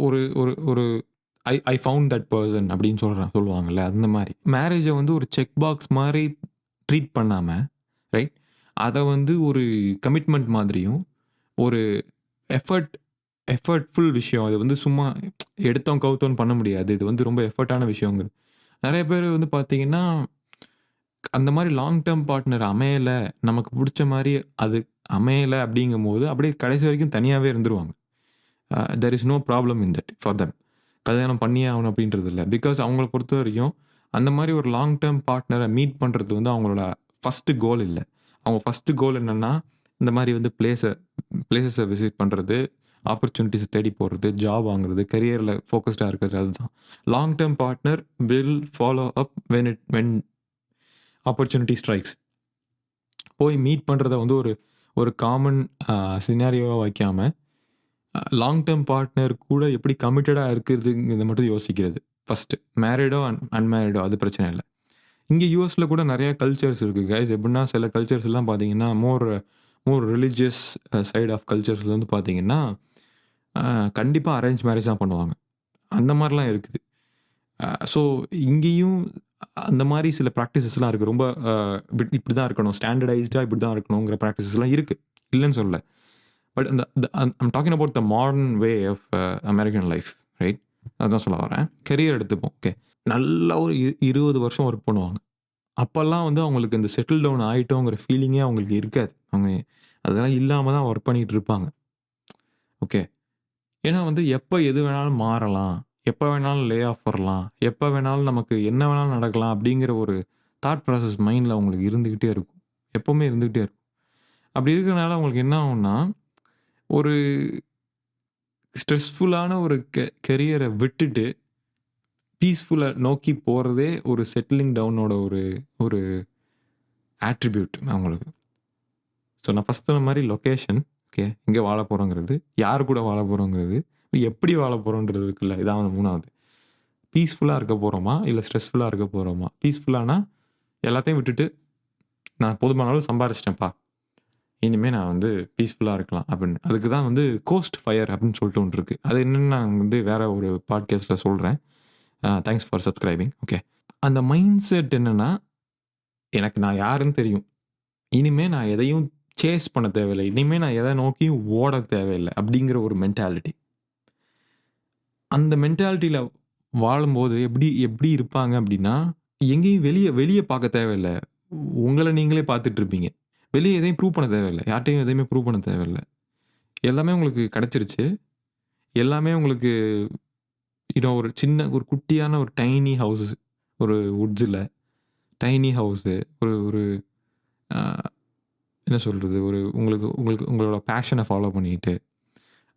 ஒரு ஒரு ஒரு ஐ ஃபவுண்ட் தட் பெர்சன் அப்படின்னு சொல்லுவாங்கல்ல, அந்த மாரி. மேரேஜ வந்து ஒரு செக் பாக்ஸ் மாரி ட்ரீட் பண்ணாம, ரைட்? அத வந்து ஒரு கமிட்மெண்ட் மாதிரியும், ஒரு எஃபர்ட் எஃபர்ட்ஃபுல் விஷயம். அது வந்து சும்மா எடுத்தோம் கவுத்தோம்ன்னு பண்ண முடியாது. இது வந்து ரொம்ப எஃபர்ட்டான விஷயங்கள். நெறைய பேர் வந்து பார்த்தீங்கன்னா, அந்த மாரி லாங் டெர்ம் பார்ட்னர் அமையல, நமக்கு புடிச்ச மாரி அது அமையல அப்படிங்கும்போது, அப்படியே கடைசி வரைக்கும் தனியாவே இருந்துருவாங்க. There is no problem in that for them. கல்யாணம் பண்ணியே ஆகணும் அப்படின்றது இல்ல. பிகாஸ் அவங்கள பொறுத்தவரைக்கும், அந்த மாரி ஒரு லாங் டெர்ம் பார்ட்னர மீட் பண்றது வந்து அவங்களோட ஃபர்ஸ்ட் கோல் இல்ல. அவங்க ஃபர்ஸ்ட் கோல் என்னன்னா, இந்த மாரி வந்து பிளேஸஸ விசிட் பண்றது, ஆப்பர்ச்சுனிட்டீஸ தேடி போறது, ஜாப் வாங்குறது, கரியர்ல ஃபோகஸ்டா இருக்கிறது அதுதான். Long term partner will follow up when opportunity strikes. போய் மீட் பண்றத வந்து ஒரு ஒரு காமன் சினாரியோவா வைக்காம, லாங் டெர்ம் பார்ட்னர் கூட எப்படி கமிட்டடா இருக்கிறதுங்கிறத மட்டும் யோசிக்கிறது. ஃபர்ஸ்ட்டு. மேரிடோ அன்மேரிடோ அது பிரச்சனை இல்ல. இங்க யுஎஸ்ல கூட நெறைய கல்ச்சர்ஸ் இருக்கு கைஸ். எப்படின்னா சில கல்ச்சர்ஸ்லாம் பார்த்தீங்கன்னா, மோர் மோர் ரிலிஜியஸ் சைட் ஆஃப் கல்ச்சர்ஸ்ல வந்து பார்த்தீங்கன்னா, அ கண்டிப்பா அரேஞ்ச் மேரேஜ் தான் பண்ணுவாங்க. அந்த மாரிலாம் இருக்குது. ஸோ இங்கேயும் அந்த மாரி சில பிராக்டிசஸ்லாம் இருக்கு. ரொம்ப இப்படி தான் இருக்கணும். ஸ்டாண்டர்டைஸ்டா இப்படி தான் இருக்கணுங்கிற பிராக்டிசஸ்லாம் இருக்கு. இல்லன்னு சொல்லல. பட் அந்த the I'm talking about the modern way of American life, right? அதான் சொல்ல வரேன். கரியர் எடுத்துப்போம். ஓகே. நல்லா ஒரு 20 வருஷம் ஒர்க் பண்ணுவாங்க. அப்பல்லாம் வந்து அவங்களுக்கு இந்த செட்டில் டவுன் ஆயிட்டோங்கிற ஃபீலிங்கே அவங்களுக்கு இருக்காது. அவங்க அதெல்லாம் இல்லாம தான் ஒர்க் பண்ணிட்டு இருப்பாங்க. ஓகே. ஏன்னா வந்து எப்ப எது வேணாலும் மாறலாம். எப்ப வேணாலும் லே ஆஃப் வரலாம். எப்ப வேணாலும் நமக்கு என்ன வேணாலும் நடக்கலாம் அப்படிங்கிற ஒரு தாட் ப்ராசஸ் மைண்ட்ல அவங்களுக்கு இருந்துகிட்டே இருக்கும். எப்பவுமே இருந்துகிட்டே இருக்கும். அப்படி இருக்கிறனால அவங்களுக்கு என்ன ஆகும்னா, ஒரு ஸ்ட்ரெஸ்ஃபுல்லான ஒரு கெரியர விட்டுட்டு, பீஸ்ஃபுல்லா நோக்கி போறதே ஒரு செட்டிலிங் டவுனோட ஒரு ஒரு ஆட்ரிபியூட் அவங்களுக்கு. நான் ஃபர்ஸ்ட் சொன்ன மாரி லொகேஷன், ஓகே. எங்க வாழ போறோங்கிறது, யார் கூட வாழ போறோங்கிறது, எப்படி வாழ போறோம்ன்றது இருக்குல்ல. இதான் 3வது. பீஸ்ஃபுல்லா இருக்க போறோமா? இல்ல ஸ்ட்ரெஸ்ஃபுல்லா இருக்க போறோமா? பீஸ்ஃபுல்லானா, எல்லாத்தையும் விட்டுட்டு, நான் போதுமான அளவு சம்பாரிச்சுட்டேன்ப்பா. இனிமே நான் வந்து பீஸ்ஃபுல்லா இருக்கலாம் அப்படின்னு. அதுக்கு தான் வந்து கோஸ்ட் ஃபயர் அப்படின்னு சொல்லிட்டு ஒண்ணு இருக்கு. அது என்னன்னு நான் வந்து வேற ஒரு பாட்காஸ்ட்ல சொல்றேன். Thanks for subscribing. ஓகே. அந்த மைண்ட் செட் என்னன்னா, எனக்கு நான் யாருன்னு தெரியும். இனிமே நான் எதையும் சேஸ் பண்ண தேவையில்ல. இனிமே நான் எத நோக்கியும் ஓட தேவையில்ல. அப்படிங்கிற ஒரு மென்டாலிட்டி. அந்த மென்டாலிட்டில வாழும்போது எப்படி எப்படி இருப்பாங்க அப்படின்னா, எங்கேயும் வெளிய வெளிய பார்க்க தேவையில்ல. உங்கள நீங்களே பார்த்துட்டு இருப்பீங்க. வெளிய எதையும் ப்ரூவ் பண்ண தேவையில்ல. யார்ட்டயும் எதையுமே ப்ரூவ் பண்ண தேவையில்ல. எல்லாமே உங்களுக்கு கிடைச்சிருச்சு. எல்லாமே உங்களுக்கு ஒரு சின்ன ஒரு குட்டியான ஒரு டைனி ஹவுஸ். ஒரு வுட்ஸ்ல டைனி ஹவுஸு. ஒரு ஒரு அ என்ன சொல்றது? ஒரு உங்களுக்கு உங்களுக்கு உங்களோட பேஷன ஃபாலோ பண்ணிட்டு,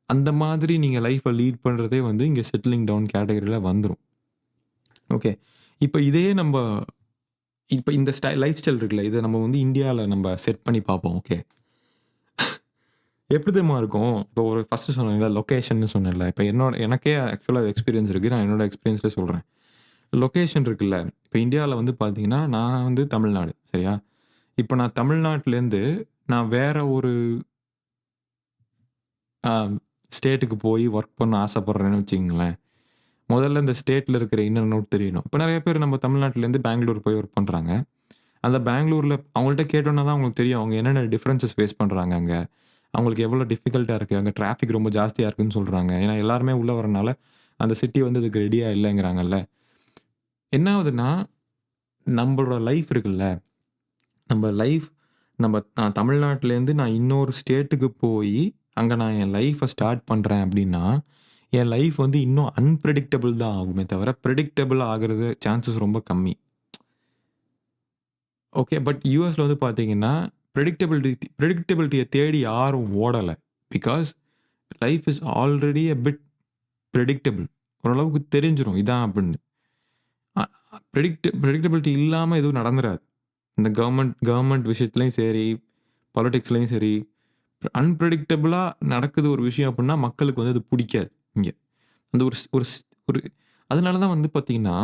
அந்த மாதிரி நீங்க லைஃப்ப லீட் பண்றதே வந்து இங்க செட்டிலிங் டவுன் கேட்டகரில வந்துரும். ஓகே. இப்ப இதே நம்ப இப்ப இந்த லைஃப் ஸ்டைல் இருக்குல்ல, இத நம்ம வந்து இந்தியால நம்ப செட் பண்ணி பார்ப்போம். ஓகே. எப்படி தெரியுமா இருக்கும்? இப்போ ஒரு ஃபர்ஸ்ட்டு சொன்னேன்ல, லொகேஷன்னு சொன்னேன்ல. இப்ப எனக்கே ஆக்சுவலா எக்ஸ்பீரியன்ஸ் இருக்கு. நான் என்னோட எக்ஸ்பீரியன்ஸ்ல சொல்றேன். லொகேஷன் இருக்குல்ல, இப்ப இந்தியால வந்து பார்த்தீங்கன்னா, நான் வந்து தமிழ்நாடு. சரியா? இப்ப நான் தமிழ்நாட்டிலேருந்து நான் வேற ஒரு அ ஸ்டேட்டுக்கு போய் ஒர்க் பண்ண ஆசைப்படுறேன்னு வச்சுக்கங்களேன். முதல்ல இந்த ஸ்டேட்ல இருக்கிற இன்னர் நோட் தெரியணும். இப்ப நெறைய பேர் நம்ம தமிழ்நாட்டிலேருந்து பெங்களூர் போய் ஒர்க் பண்றாங்க. அந்த பெங்களூர்ல அவங்கள்ட்ட கேட்டோம்னா தான் அவங்களுக்கு தெரியும். அவங்க என்னென்ன டிஃபரன்ஸஸ் ஃபேஸ் பண்றாங்க அங்க. அவங்களுக்கு எவ்வளோ டிஃபிகல்ட்டாக இருக்குது, அங்கே டிராஃபிக் ரொம்ப ஜாஸ்தியாக இருக்குன்னு சொல்கிறாங்க. ஏன்னா எல்லாருமே உள்ளே வரனால அந்த சிட்டி வந்து அதுக்கு ரெடியாக இல்லைங்கிறாங்கல்ல. என்ன ஆகுதுன்னா, நம்மளோட லைஃப் இருக்குல்ல, நம்ம லைஃப் நான் தமிழ்நாட்டிலேருந்து நான் இன்னொரு ஸ்டேட்டுக்கு போய் அங்கே நான் என் லைஃப்பை ஸ்டார்ட் பண்ணுறேன் அப்படின்னா, என் லைஃப் வந்து இன்னும் அன்பிரெடிக்டபிள் தான் ஆகுமே தவிர, ப்ரெடிக்டபிள் ஆகிறது சான்சஸ் ரொம்ப கம்மி. ஓகே. பட் யுஎஸ்ல வந்து பார்த்தீங்கன்னா, ப்ரெடிக்டபிலிட்டியை தேடி யாரும் ஓடலை. Because life is already a bit predictable. ஓரளவுக்கு தெரிஞ்சிரும் இதான் அப்படின்னு. ப்ரெடிக்டபிலிட்டி இல்லாமல் எதுவும் நடந்துராது. இந்த கவர்மெண்ட் விஷயத்துலையும் சரி, பாலிடிக்ஸ்லையும் சரி, அன்பிரெடிக்டபிளாக நடக்குது ஒரு விஷயம் அப்படின்னா மக்களுக்கு வந்து அது பிடிக்காது. இங்கே அந்த ஒரு ஒரு ஒரு அதனால தான் வந்து பார்த்தீங்கன்னா,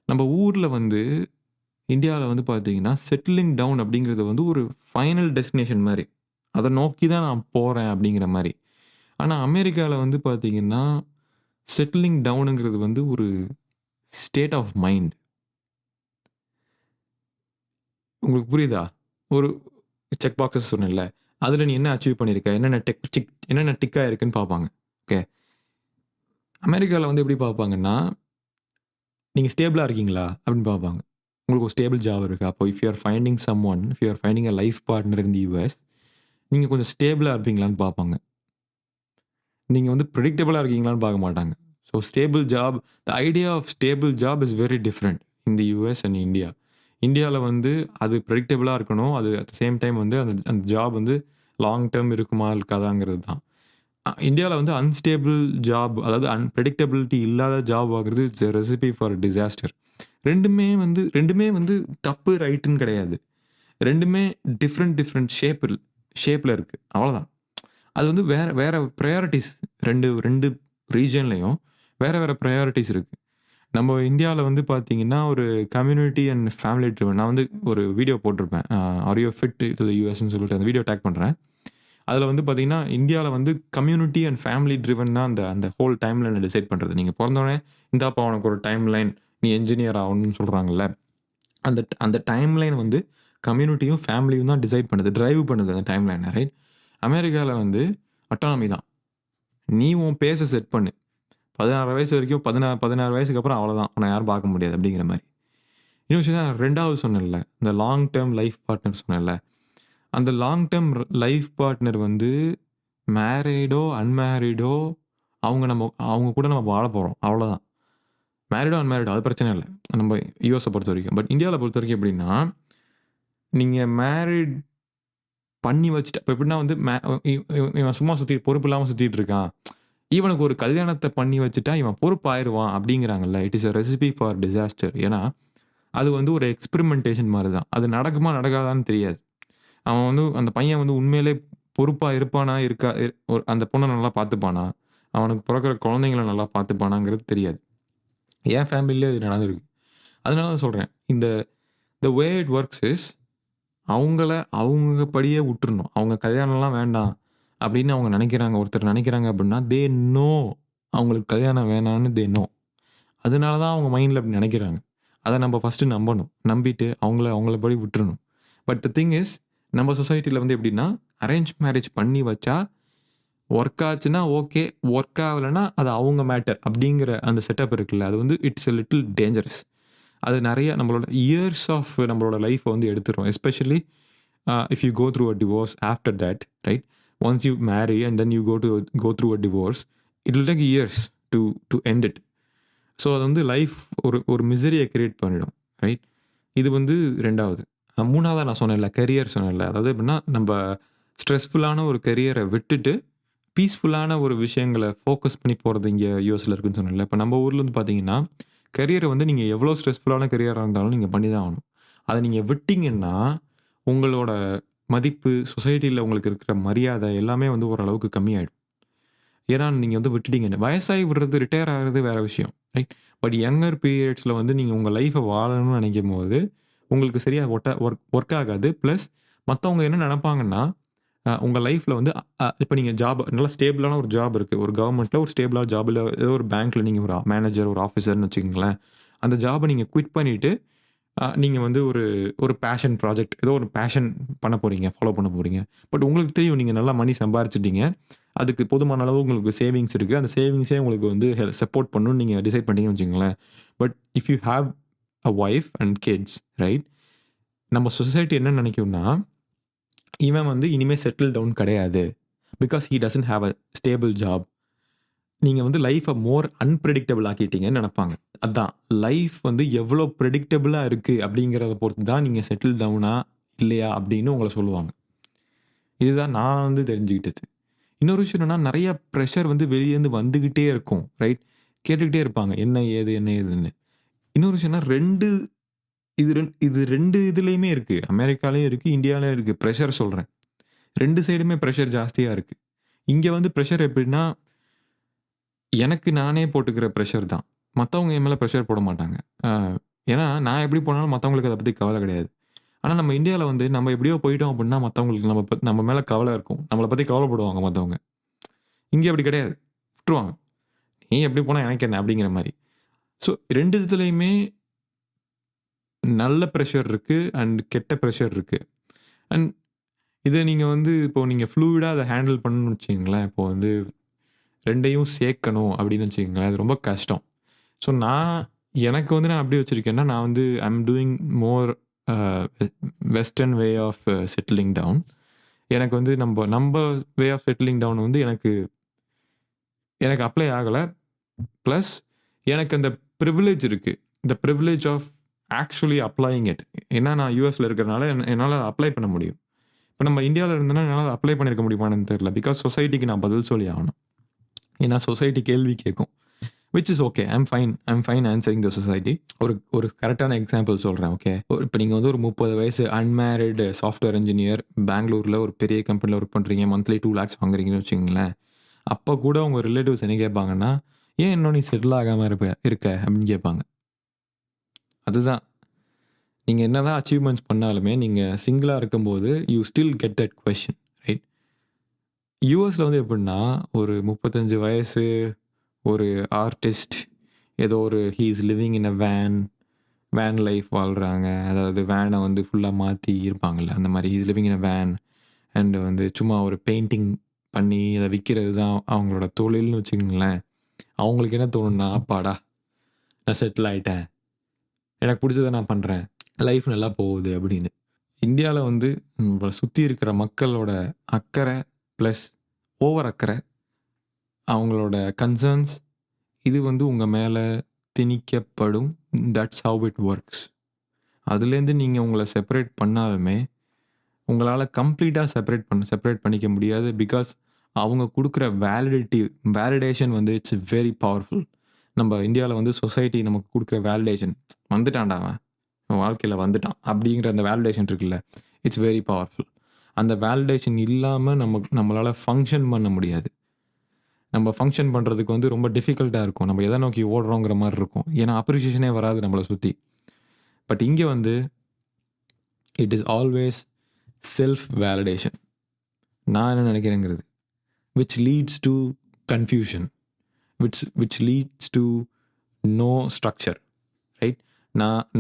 நம்ம ஊரில் வந்து இந்தியாவில் வந்து பார்த்தீங்கன்னா, செட்டிலிங் டவுன் அப்படிங்கிறது வந்து ஒரு ஃபைனல் டெஸ்டினேஷன் மாதிரி. அதை நோக்கி தான் நான் போகிறேன் அப்படிங்கிற மாதிரி. ஆனால் அமெரிக்காவில் வந்து பார்த்தீங்கன்னா, செட்டிலிங் டவுனுங்கிறது வந்து ஒரு ஸ்டேட் ஆஃப் மைண்ட். உங்களுக்கு புரியுதா? ஒரு செக் பாக்ஸஸ் சொன்னேன்ல, அதில் நீ என்ன அச்சீவ் பண்ணியிருக்க, என்னென்ன டிக்காக இருக்குன்னு பார்ப்பாங்க. ஓகே. அமெரிக்காவில் வந்து எப்படி பார்ப்பாங்கன்னா, நீங்கள் ஸ்டேபிளாக இருக்கீங்களா அப்படின்னு பார்ப்பாங்க. உங்களுக்கு ஒரு ஸ்டேபிள் ஜாப் இருக்கா? அப்போ if you are finding a life partner in the US, நீங்கள் கொஞ்சம் ஸ்டேபிளாக இருப்பீங்களான்னு பார்ப்பாங்க. நீங்கள் வந்து ப்ரெடிக்டபிளாக இருக்கீங்களான்னு பார்க்க மாட்டாங்க. So stable job, the idea of stable job is very different in the US and India. இந்தியாவில் வந்து அது ப்ரெடிக்டபிளாக இருக்கணும். அது அட் த சேம் டைம் வந்து அந்த ஜாப் வந்து லாங் டேர்ம் இருக்குமா இருக்காதாங்கிறது தான். இந்தியாவில் வந்து அன்ஸ்டேபிள் ஜாப், அதாவது அன்பிரெடிக்டபிலிட்டி இல்லாத ஜாப் ஆகுறது it's a recipe for disaster. ரெண்டுமே வந்து தப்பு ரைட்டுன்னு கிடையாது. ரெண்டுமே டிஃப்ரெண்ட் ஷேப்பில் இருக்குது. அவ்வளோதான். அது வந்து வேறு ப்ரையாரிட்டிஸ். ரெண்டு ரீஜன்லேயும் வேறு ப்ரையாரிட்டிஸ் இருக்குது. நம்ம இந்தியாவில் வந்து பார்த்தீங்கன்னா, ஒரு கம்யூனிட்டி அண்ட் ஃபேமிலி ட்ரிவன். நான் வந்து ஒரு வீடியோ போட்டிருப்பேன். Are you fit to the யூஎஸ்ன்னு சொல்லிட்டு அந்த வீடியோ டேக் பண்ணுறேன். அதில் வந்து பார்த்தீங்கன்னா, இந்தியாவில் வந்து கம்யூனிட்டி அண்ட் ஃபேமிலி ட்ரிவன் தான் அந்த ஹோல் டைம் லைனை டிசைட் பண்ணுறது. நீங்கள் பிறந்தோடனே இந்தாப்பா உனக்கு ஒரு டைம் லைன், நீ என்ஜினியர் ஆகணும்னு சொல்கிறாங்கல்ல, அந்த டைம் லைன் வந்து கம்யூனிட்டியும் ஃபேமிலியும் தான் டிசைட் பண்ணுது, டிரைவ் பண்ணுது அந்த டைம் லைனை, ரைட்? அமெரிக்காவில் வந்து அட்டானமி தான். நீ உன் பேஸை செட் பண்ணு. 16 வயசு வரைக்கும் 16 வயசுக்கு அப்புறம் அவ்வளோதான், உன்னை யாரும் பார்க்க முடியாது அப்படிங்கிற மாதிரி. இன்னும் விஷயம், ரெண்டாவது சொன்னேன்ல, இந்த லாங் டேர்ம் லைஃப் பார்ட்னர் சொன்னேன்ல, அந்த லாங் டேர்ம் லைஃப் பார்ட்னர் வந்து மேரிடோ அன்மேரிடோ அவங்க கூட நம்ம வாழ போகிறோம், அவ்வளோதான். மேரிடோ அன்மேரிடோ அது பிரச்சனை இல்லை நம்ம யூஎஸை பொறுத்த வரைக்கும். பட் இந்தியாவில் பொறுத்த வரைக்கும் எப்படின்னா, நீங்கள் மேரிட் பண்ணி வச்சுட்டு, இப்போ எப்படின்னா வந்து இவன் சும்மா பொறுப்பு இல்லாமல் சுற்றிட்டு இருக்கான், இவனுக்கு ஒரு கல்யாணத்தை பண்ணி வச்சுட்டா இவன் பொறுப்பாயிருவான் அப்படிங்கிறாங்கல்ல. It is a recipe for disaster. ஏன்னா அது வந்து ஒரு எக்ஸ்பெரிமெண்டேஷன் மாதிரி தான். அது நடக்குமா நடக்காதான்னு தெரியாது. அவன் வந்து அந்த பையன் வந்து உண்மையிலே பொறுப்பாக இருப்பானா அந்த பொண்ணை நல்லா பார்த்துப்பானா, அவனுக்கு பிறக்கிற குழந்தைங்கள நல்லா பார்த்துப்பானாங்கிறது தெரியாது. என் ஃபேமிலியிலே இது நடந்திருக்கு. அதனால தான் சொல்கிறேன், த வே இட் ஒர்க்ஸ் இஸ், அவங்க படியே விட்டுறணும். அவங்க கல்யாணம்லாம் வேண்டாம் அப்படின்னு அவங்க ஒருத்தர் நினைக்கிறாங்க அப்படின்னா, தே நோ அவங்களுக்கு கல்யாணம் வேணான்னு தே நோ. அதனால தான் அவங்க மைண்டில் அப்படி நினைக்கிறாங்க. அதை நம்ம ஃபஸ்ட்டு நம்பணும். நம்பிட்டு அவங்கள படி விட்டுறணும். பட் த திங் இஸ், நம்ம சொசைட்டியில் வந்து எப்படின்னா, அரேஞ்ச் மேரேஜ் பண்ணி வச்சா ஒர்க் ஆச்சுன்னா ஓகே, ஒர்க் ஆகலைன்னா அது அவங்க மேட்டர் அப்படிங்கிற அந்த செட்டப் இருக்குல்ல, அது வந்து இட்ஸ் எ லிட்டில் டேஞ்சரஸ். அது நிறைய நம்மளோட இயர்ஸ் ஆஃப் நம்மளோட லைஃப்பை வந்து எடுத்துரும். Especially if you go through a divorce after that, right? Once you marry and then you go through a divorce, it will take years to end it. So அது வந்து லைஃப் ஒரு மிசரியை கிரியேட் பண்ணிடும், ரைட்? இது வந்து ரெண்டாவது. மூணாவதாக நான் சொன்னேன்ல, கரியர் சொன்னேன்ல, அதாவது எப்படின்னா, நம்ம ஸ்ட்ரெஸ்ஃபுல்லான ஒரு கரியரை விட்டுட்டு பீஸ்ஃபுல்லான ஒரு விஷயங்களை ஃபோக்கஸ் பண்ணி போகிறது இங்கே யூஎஸில் இருக்குன்னு சொன்னேன்ல. இப்போ நம்ம ஊரில் வந்து பார்த்தீங்கன்னா, கரியரை வந்து நீங்கள் எவ்வளோ ஸ்ட்ரெஸ்ஃபுல்லான கரியராக இருந்தாலும் நீங்கள் பண்ணி தான் ஆகணும். அதை நீங்கள் விட்டிங்கன்னா உங்களோட மதிப்பு, சொசைட்டியில் உங்களுக்கு இருக்கிற மரியாதை எல்லாமே வந்து ஓரளவுக்கு கம்மியாயிடும். ஏன்னா நீங்கள் வந்து விட்டுட்டீங்க. வயசாகி விடுறது, ரிட்டையர் ஆகிறது வேறு விஷயம், ரைட்? பட் யங்கர் பீரியட்ஸில் வந்து நீங்கள் உங்கள் லைஃப்பை வாழணும்னு நினைக்கும் போது உங்களுக்கு சரியாக ஒர்க் ஆகாது. ப்ளஸ் மற்றவங்க என்ன நினைப்பாங்கன்னா, உங்கள் லைஃப்பில் வந்து இப்போ நீங்கள் ஜாப், நல்லா ஸ்டேபிளான ஒரு ஜாப் இருக்குது, ஒரு கவர்மெண்ட்டில் ஒரு ஸ்டேபிளான ஜாப், இல்லை ஏதோ ஒரு பேங்க்கில் நீங்கள் ஒரு மேனேஜர், ஒரு ஆஃபீஸர்னு வச்சுக்கோங்களேன். அந்த ஜாபை நீங்கள் குவிட் பண்ணிவிட்டு நீங்கள் வந்து ஒரு ஒரு பேஷன் ப்ராஜெக்ட் ஏதோ ஒரு பேஷன் பண்ண போகிறீங்க, ஃபாலோ பண்ண போகிறீங்க. பட் உங்களுக்கு தெரியும் நீங்கள் நல்லா மணி சம்பாரிச்சிட்டீங்க. அதுக்கு போதுமான அளவு உங்களுக்கு சேவிங்ஸ் இருக்குது. அந்த சேவிங்ஸே உங்களுக்கு வந்து சப்போர்ட் பண்ணணும்னு நீங்கள் டிசைட் பண்ணிட்டீங்கன்னு வச்சுக்கோங்களேன். But if you have a wife and kids, right? நம்ம சொசைட்டி என்ன நினைக்கும்னா, இவன் வந்து இனிமேல் செட்டில் டவுன் கிடையாது. Because he doesn't have a stable job. நீங்கள் வந்து லைஃப்பை மோர் அன்பிரடிக்டபிள் ஆக்கிட்டீங்கன்னு நினைப்பாங்க. அதான் லைஃப் வந்து எவ்வளோ ப்ரெடிக்டபிளாக இருக்குது அப்படிங்கிறத பொறுத்து தான் நீங்கள் செட்டில் டவுனா இல்லையா அப்படின்னு உங்களை சொல்லுவாங்க. இதுதான் நான் வந்து தெரிஞ்சுக்கிட்டது. இன்னொரு விஷயம் என்னன்னா, நிறைய ப்ரெஷர் வந்து வெளியேருந்து வந்துக்கிட்டே இருக்கும், ரைட்? கேட்டுக்கிட்டே இருப்பாங்க என்ன ஏது என்ன ஏதுன்னு. இன்னொரு விஷயம்னா 2 இது 2 இதுலேயுமே இருக்குது. அமெரிக்காலேயும் இருக்குது, இந்தியாவிலையும் இருக்குது. ப்ரெஷர் சொல்கிறேன். 2 சைடுமே ப்ரெஷர் ஜாஸ்தியாக இருக்குது. இங்கே வந்து ப்ரெஷர் எப்படின்னா, எனக்கு நானே போட்டுக்கிற ப்ரெஷர் தான். மற்றவங்க என் மேலே ப்ரெஷர் போட மாட்டாங்க. ஏன்னா நான் எப்படி போனாலும் மற்றவங்களுக்கு அதை பற்றி கவலை கிடையாது. ஆனால் நம்ம இந்தியாவில் வந்து நம்ம எப்படியோ போயிட்டோம் அப்படின்னா மற்றவங்களுக்கு நம்ம மேலே கவலை இருக்கும். நம்மளை பற்றி கவலைப்படுவாங்க மற்றவங்க. இங்கே அப்படி கிடையாது, விட்டுருவாங்க. நீ எப்படி போனால் எனக்கு என்ன அப்படிங்கிற மாதிரி. ஸோ 2 இதுலேயுமே நல்ல ப்ரெஷர் இருக்குது அண்ட் கெட்ட ப்ரெஷர் இருக்குது. அண்ட் இதை நீங்கள் வந்து இப்போது நீங்கள் ஃப்ளூயிடாக அதை ஹேண்டில் பண்ணணும்னு வச்சிங்களேன். இப்போது வந்து 2யும் சேர்க்கணும் அப்படின்னு வச்சுக்கோங்களேன், அது ரொம்ப கஷ்டம். ஸோ எனக்கு வந்து நான் எப்படி வச்சுருக்கேன்னா, நான் வந்து I'm doing more western way of settling down. எனக்கு வந்து நம்ம வே ஆஃப் செட்டிலிங் டவுன் வந்து எனக்கு அப்ளை ஆகலை. ப்ளஸ் எனக்கு அந்த ப்ரிவிலேஜ் இருக்குது. இந்த privilege of actually applying it. ஏன்னா நான் யூஎஸில் இருக்கிறனால என்னால் அப்ளை பண்ண முடியும். இப்போ நம்ம இந்தியாவில் இருந்தோன்னா என்னால் அப்ளை பண்ணியிருக்க முடியுமான்னு தெரியல. பிகாஸ் சொசைட்டிக்கு நான் பதில் சொல்லி ஆகணும். ஏன்னா சொசைட்டி கேள்வி கேட்கும். Which is okay. I'm fine answering the society. ஒரு கரெக்டான எக்ஸாம்பிள் சொல்கிறேன். ஓகே, இப்போ நீங்கள் வந்து ஒரு 30 வயசு அன்மேரிடு சாஃப்ட்வேர் இன்ஜினியர் பெங்களூரில் ஒரு பெரிய கம்பெனியில் ஒர்க் பண்ணுறீங்க, மந்த்லி 2 lakhs வாங்குறீங்கன்னு வச்சுங்களேன். அப்போ கூட உங்கள் ரிலேட்டிவ்ஸ் என்ன கேட்பாங்கன்னா, ஏன் இன்னும் நீ செட்டில் ஆகாமல் இருக்க அப்படின்னு கேட்பாங்க. அதுதான், நீங்கள் என்ன தான் அச்சீவ்மெண்ட்ஸ் பண்ணாலுமே நீங்கள் சிங்கிளாக இருக்கும்போது you still get that question, right? யூஎஸில் வந்து எப்படின்னா, ஒரு 35 வயசு ஒரு ஆர்டிஸ்ட் ஏதோ ஒரு he is living in a van life வாழ்கிறாங்க. அதாவது வேனை வந்து ஃபுல்லாக மாற்றி இருப்பாங்கள்ல, அந்த மாதிரி he is living in a van. And வந்து சும்மா ஒரு பெயிண்டிங் பண்ணி அதை விற்கிறது தான் அவங்களோட தொழில்னு வச்சுக்கோங்களேன். அவங்களுக்கு என்ன தோணுன்னா, அப்பாடா நான் செட்டில் ஆகிட்டேன், எனக்கு பிடிச்சதை நான் பண்ணுறேன், லைஃப் நல்லா போகுது அப்படின்னு. இந்தியாவில் வந்து நம்மளை சுற்றி இருக்கிற மக்களோட அக்கறை ப்ளஸ் ஓவர் அக்கறை, அவங்களோட கன்சர்ன்ஸ், இது வந்து உங்கள் மேலே திணிக்கப்படும். That's how it works. அதுலேருந்து நீங்கள் உங்களை செப்பரேட் பண்ணாலுமே உங்களால் கம்ப்ளீட்டாக செப்பரேட் பண்ணிக்க முடியாது. பிகாஸ் அவங்க கொடுக்குற வேலிடேஷன் வந்து இட்ஸ் வெரி பவர்ஃபுல். நம்ம இந்தியாவில் வந்து சொசைட்டி நமக்கு கொடுக்குற வேலிடேஷன், வந்துட்டான்டா அவன் வாழ்க்கையில் வந்துட்டான் அப்படிங்கிற அந்த வேலிடேஷன் இருக்குல்ல, இட்ஸ் வெரி பவர்ஃபுல். அந்த வேலிடேஷன் இல்லாமல் நம்மளால் ஃபங்க்ஷன் பண்ண முடியாது. நம்ம ஃபங்க்ஷன் பண்ணுறதுக்கு வந்து ரொம்ப டிஃபிகல்ட்டாக இருக்கும். நம்ம எதை நோக்கி ஓடுறோங்கிற மாதிரி இருக்கும். ஏன்னா அப்ரிஷியேஷனே வராது நம்மளை சுற்றி. பட் இங்கே வந்து it is always self validation. நான் என்ன நினைக்கிறேங்கிறது, which leads to confusion, which leads to no structure, right?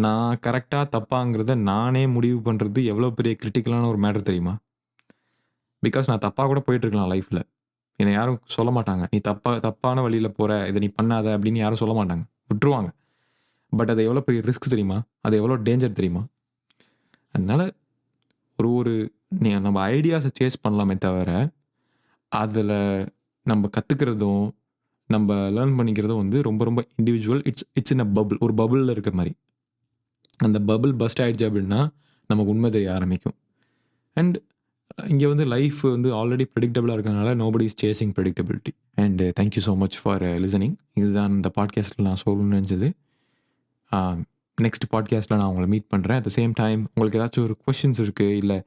நான் கரெக்டாக தப்பாங்கிறத நானே முடிவு பண்ணுறது எவ்வளோ பெரிய கிரிட்டிக்கலான ஒரு மேட்டர் தெரியுமா? பிகாஸ் நான் தப்பாக கூட போயிட்டுருக்கலாம் லைஃப்பில், என்னை யாரும் சொல்ல மாட்டாங்க, நீ தப்பான வழியில் போகிற, இதை நீ பண்ணாத அப்படின்னு யாரும் சொல்ல மாட்டாங்க, விட்டுருவாங்க. பட் அது எவ்வளோ பெரிய ரிஸ்க் தெரியுமா? அது எவ்வளோ டேஞ்சர் தெரியுமா? அதனால் நம்ம ஐடியாஸை சேஸ் பண்ணலாமே தவிர, அதில் நம்ம கற்றுக்கிறதும் நம்ம லேர்ன் பண்ணிக்கிறதும் வந்து ரொம்ப ரொம்ப individual. It's in a bubble. ஒரு பபுளில் இருக்க மாதிரி. அந்த பபுள் பஸ்ட் ஆகிடுச்சு அப்படின்னா நமக்கு உண்மை தெரிய ஆரம்பிக்கும். அண்ட் இங்கே வந்து லைஃப் வந்து ஆல்ரெடி ப்ரெடிக்டபிளாக இருக்கிறதுனால nobody is chasing predictability. And thank you so much for listening. இதுதான் இந்த பாட்காஸ்ட்டில் நான் சொல்லணும்னு நினச்சது. நெக்ஸ்ட் பாட்காஸ்ட்டில் நான் உங்களை மீட் பண்ணுறேன். அட் த சேம் டைம் உங்களுக்கு ஏதாச்சும் ஒரு கொஷின்ஸ் இருக்குது, இல்லை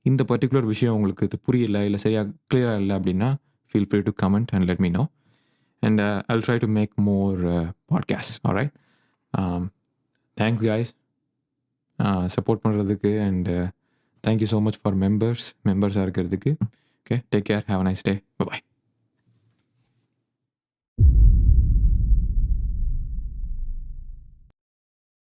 இந்த பர்டிகுலர் விஷயம் உங்களுக்கு இது புரியல, இல்லை சரியாக கிளியராக இல்லை அப்படின்னா, feel free to comment and let me know. And I'll try to make more podcasts. All right. Thanks, guys. Support பண்ணுறதுக்கு. And thank you so much for members are இருக்கிறதுக்கு. Okay. Take care. Have a nice day. Bye-bye.